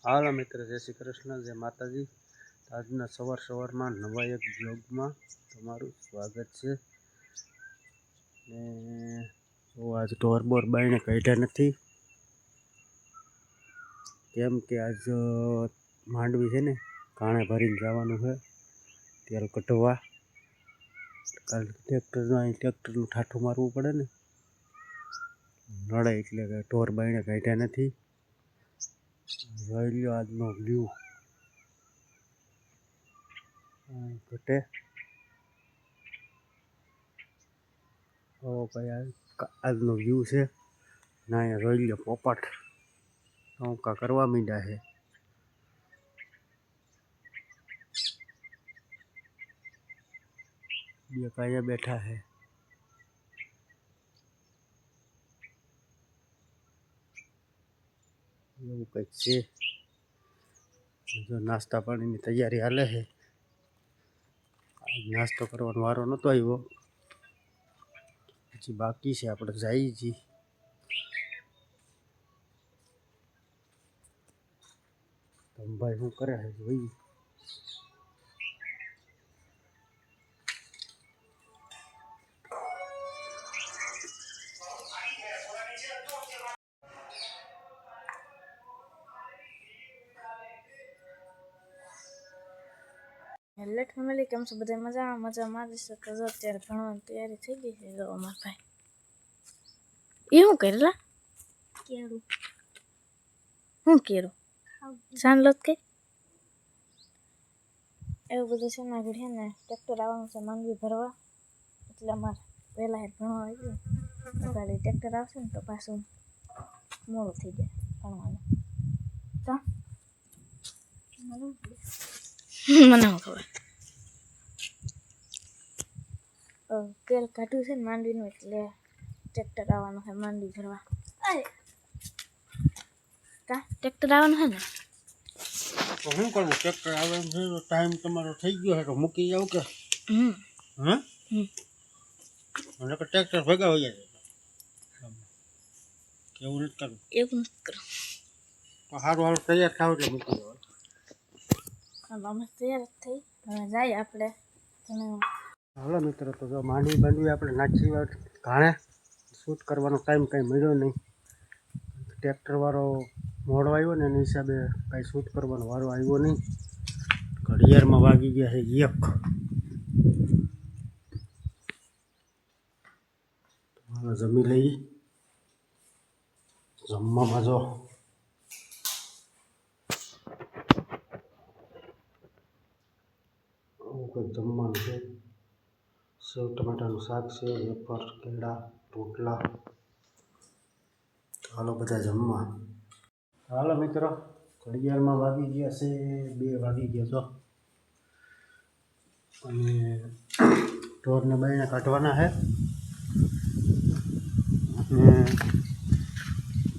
હાલો મિત્ર, જય શ્રી કૃષ્ણ, જય માતાજી. આજના સવારમાં નવા એક બ્લોગમાં તમારું સ્વાગત છે. ને તો આજ ઢોર બાઈને કાઢ્યા નથી, કેમ કે આજ માંડવી છે ને કાણે ભરીને જવાનું છે ત્યારે કઢવા. કારણ કે ટ્રેક્ટરનું ઠાઠું મારવું પડે ને નડે, એટલે કે ઢોર બાઈને કાઢ્યા નથી. જોઈ લ્યો આજનો વ્યૂ ઘટે. ઓ ભાઈ, આજનો વ્યૂ છે ના. અહીંયા જોઈ લ્યો પોપટ ટોંકા કરવા માંડ્યા છે. બે કાયા બેઠા છે. એવું કંઈક છે. જો નાસ્તા પાણીની તૈયારી હાલે છે. નાસ્તો કરવાનો વારો નહોતો આવ્યો, પછી બાકી છે. આપણે જઈએ છીએ. ભાઈ શું કરે છે જોઈએ. હેલો ફેમિલી, કેમ છો બધા? મજામાં જ છે. તો જો અત્યારે ભણવાની તૈયારી થઈ ગઈ છે. જો અમારા ભાઈ એ શું કરેલા કેળું શું કેળું સાંજલોત કે એવું બધું છે. ના ઘડી ને ટ્રેક્ટર આવવાનું છે માંડવી ભરવા, એટલે અમારે વહેલા હેઠ ભણવા આવી ગયું. ગાડી ટ્રેક્ટર આવશે ને તો પાછું મોડું થઈ જાય ભણવાનું. મને ખબર તેલ કાઢ્યું છે ને માંડવીનું, એટલે ટ્રેક્ટર આવવાનું છે માંડવી ભરવા. કા ટ્રેક્ટર આવવાનું છે ને તો શું કરવું? ટ્રેક્ટર આવવાનું છે તો ટાઈમ તમારો થઈ ગયો છે તો મૂકી જાવ કે મને કે ટ્રેક્ટર ભેગા હોય જાય કેવું નથી કરવું. એવું નથી કરવું. તો સારું તૈયાર થાવ એટલે મૂકી જાવ. અમે તૈયાર જ થઈ, હવે જાય આપણે. હાલો મિત્રો, તો જો માંડવી આપણે નાખી વાત ઘાણે શૂટ કરવાનો ટાઈમ કંઈ મળ્યો નહીં. ટ્રેક્ટરવાળો મોડો આવ્યો ને એની હિસાબે કાંઈ શૂટ કરવાનો વારો આવ્યો નહીં. ઘડિયાળમાં વાગી ગયા છે 1. જમી લઈ. જમવામાં જો આવું કંઈક જમવાનું છે. સેવ ટમાટાનું શાક છે, વેફર, કેળા, રોટલા. હાલો બધા જમવા. હાલો મિત્રો, ઘડિયાળમાં વાગી ગયા છે 2 વાગી ગયા છો. અને ઢોરને બાઈને કાઢવાના છે. અને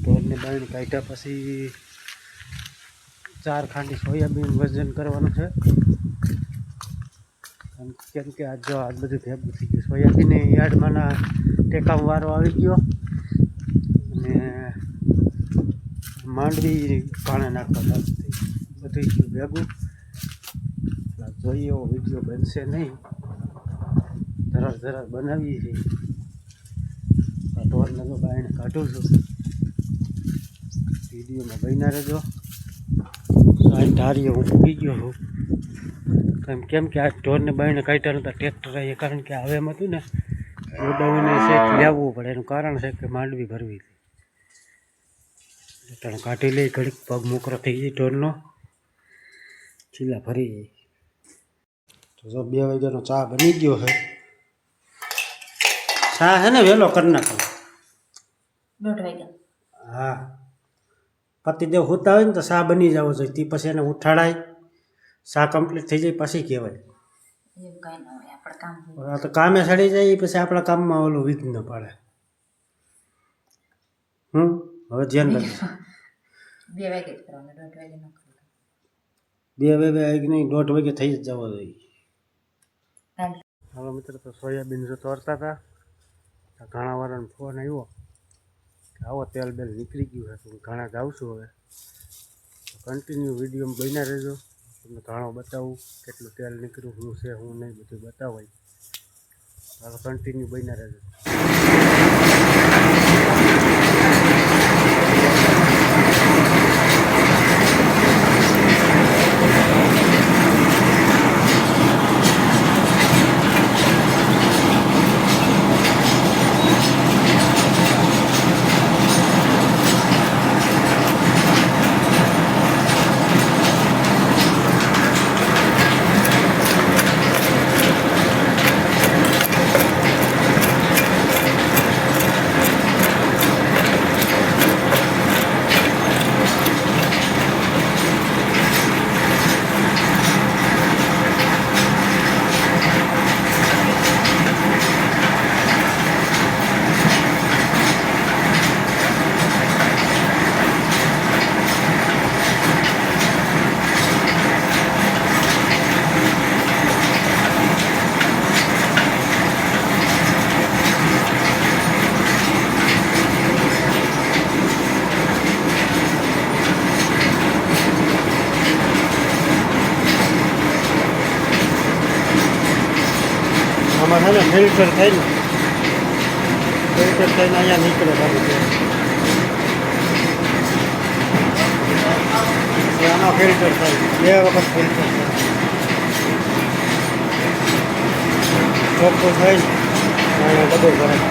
ઢોરને બાઈને કાઢ્યા પછી 4 ખાંડી સોયાબીન વજન કરવાનું છે. કેમ કે આજ બધું ભેગું થઈ ગયું. સોયાબીન યાર્ડમાંના ટેકામાં વારો આવી ગયો અને માંડવી પાણે નાખવા બધું ગયું ભેગું. જોઈએ એવો વિડીયો બનશે નહીં, ધરાર બનાવીએ છીએ. ઢોરને તો બાઈને કાઢું છું, વિડીયોમાં બન્યા રહેજો. આ ધારીએ હું પૂગી ગયો છું. કેમ કે આ ઢોરને બાઈને કાઢ્યા નતા ટ્રેક્ટર આવીએ, કારણ કે હવે એમ હતું ને ઉડાવીને સેટ લેવું પડે. એનું કારણ છે કે માંડવી ભરવી હતી. તને કાઢી લઈ, ઘડીક પગ મોકરો થઈ જાય ઢોરનો, ચીલા ભરી જાય. તો જો 2 વાગ્યાનો ચા બની ગયો છે. ચા છે ને વહેલો કરી નાખો. 2 વાગ્યા. હા, પતિદેવ હોતા હોય ને તો ચા બની જવો જોઈએ. તે પછી એને ઉઠાડાય, ચા કમ્પ્લીટ થઈ જાય પછી કહેવાય. એવું કાંઈ ન હોય, આપણે કામ તો કામે સડી જાય પછી આપણા કામમાં ઓલું વિઘ્ન પડે. હવે ધ્યાન રાખજો. 2 વાગે જ કરવાનું, 1:30 વાગે ન કરવાનું. 2 વાગે નહીં, 1:30 વાગે થઈ જ જવો જોઈએ. હાલો મિત્રો, તો સોયાબીન જો તોરતા હતા, ઘણા વાળાનો ફોન આવ્યો, આવો તેલ બેલ નીકળી ગયું છે. તો ઘણા જાઉં છું હવે. કન્ટિન્યુ વિડીયોમાં બન્યા રહેજો. તમને ઘાણો બતાવું, કેટલું તેલ નીકળ્યું, શું છે શું નહીં બધું બતાવાય. ચાલો કન્ટિન્યુ બન્યા રહેજો. આમાં છે ને ફિલ્ટર થઈને અહીંયા નીકળે સારું છે. આમાં ફિલ્ટર થાય 2 વખત ફિલ્ટર થાય ચોખ્ખું થાય અહીંયા ડબલ ભરાય.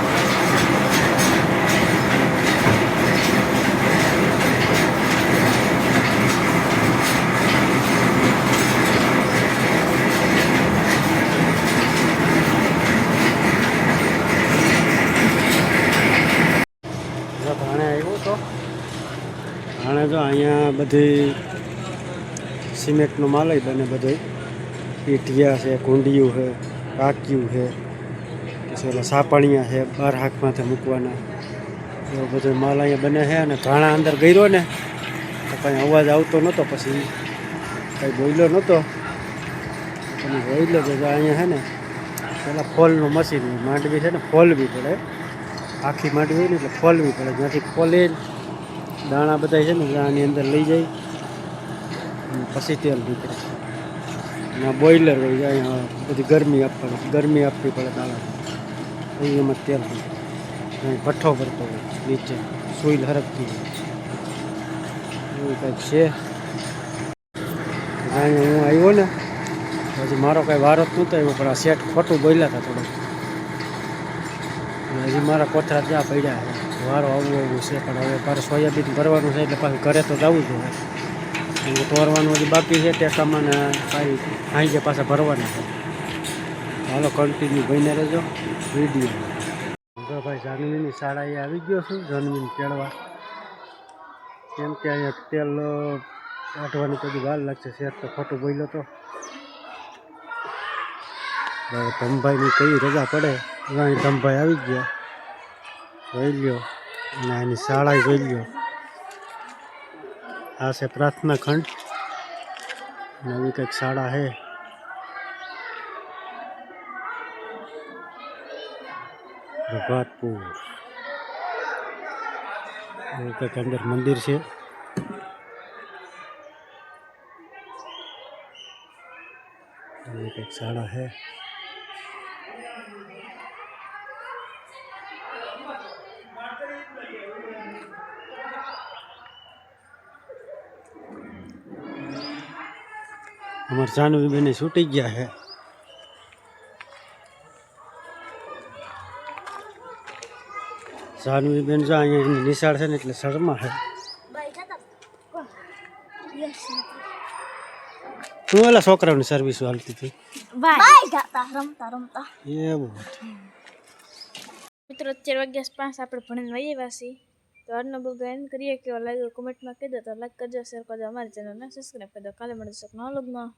ભાણે આવ્યો તો ભાણે જો અહીંયા બધી સિમેન્ટનો માલ બને, બધું ઈટિયા છે, કુંડિયું છે, કાકિયું છે, પછી ઓલા સાપણિયા છે, 12 હાથમાંથી મૂકવાના, એવો બધો માલ અહીંયા બને છે. અને ઘાણા અંદર ગયો ને તો કંઈ અવાજ આવતો નહોતો, પછી કંઈ બોલ્યો નહોતો. તમે જોઈ લો કે અહીંયા છે ને પેલા ફોલનું મશીન માંડવી છે ને ફોલવી પડે, આખી માંડવી હોય ને એટલે ફોલવી પડે. જ્યાંથી ફોલે દાણા બધા છે ને આની અંદર લઈ જાય પછી તેલ નીકળે. અને બોઇલર હોય અહીંયા બધી ગરમી આપવી પડે દાણા, એમાં તેલ નીકળે. અહીં ભઠ્ઠો ભરતો હોય નીચે, સુઈ હરકતી હોય, એવું કંઈક છે. અહીંયા હું આવ્યો ને પછી મારો કાંઈ વારો જ નહોતો આવ્યો, પણ આ સેટ ખોટું બોલ્યા હતા થોડું. હજી મારા કોથળા ત્યાં પડ્યા છે, વારો આવવું છે. પણ હવે મારે સોયાબીન ભરવાનું છે એટલે પાછું ઘરે તો જવું જોઈએ. તોરવાનું હજી બાકી છે ટેકામાં, ને કાંઈ સાંજે પાછા ભરવાના છે. હાલો કન્ટિન્યુ બહીને રહેજો વિડીયો. જો ભાઈ જાનવીની શાળાએ આવી ગયો છું, જાનવીને તેડવા. કેમ કે અહીંયા તેલ કાઢવાની બધી વાર લાગશે. શેર તો ખોટું બોલ્યો તો. ધમભાઈની કઈ રજા પડે અહીં ધમભાઈ આવી ગયા, જોઈ લ્યો. અને એની શાળા જોઈ લ્યો. આ છે પ્રાર્થના ખંડ, નવી કંઈક શાળા છે. પ્રભાતપુર એવું કંઈક અંદર મંદિર છે. એવી કંઈક શાળા છે. અમારે જાનવી બેને છૂટી ગયા છે. જાનવી બેન જો અહીંયા એની નિશાળ છે ને એટલે શર્મા છે. તું ઓલા છોકરાઓની સર્વિસ હાલતી હતી રમતા એવું? મિત્રો 4:05 આપણે ભણીને વહી વાસી. તો આજનો બ્લોગ એન્ડ કરીએ. કેવો લાગ્યો કોમેન્ટમાં કહી દો. તો લાઈક કરજો, શેર કરજો, અમારી ચેનલને સબસ્ક્રાઈબ કરી દો. કાલે મળીશું નવા બ્લોગમાં.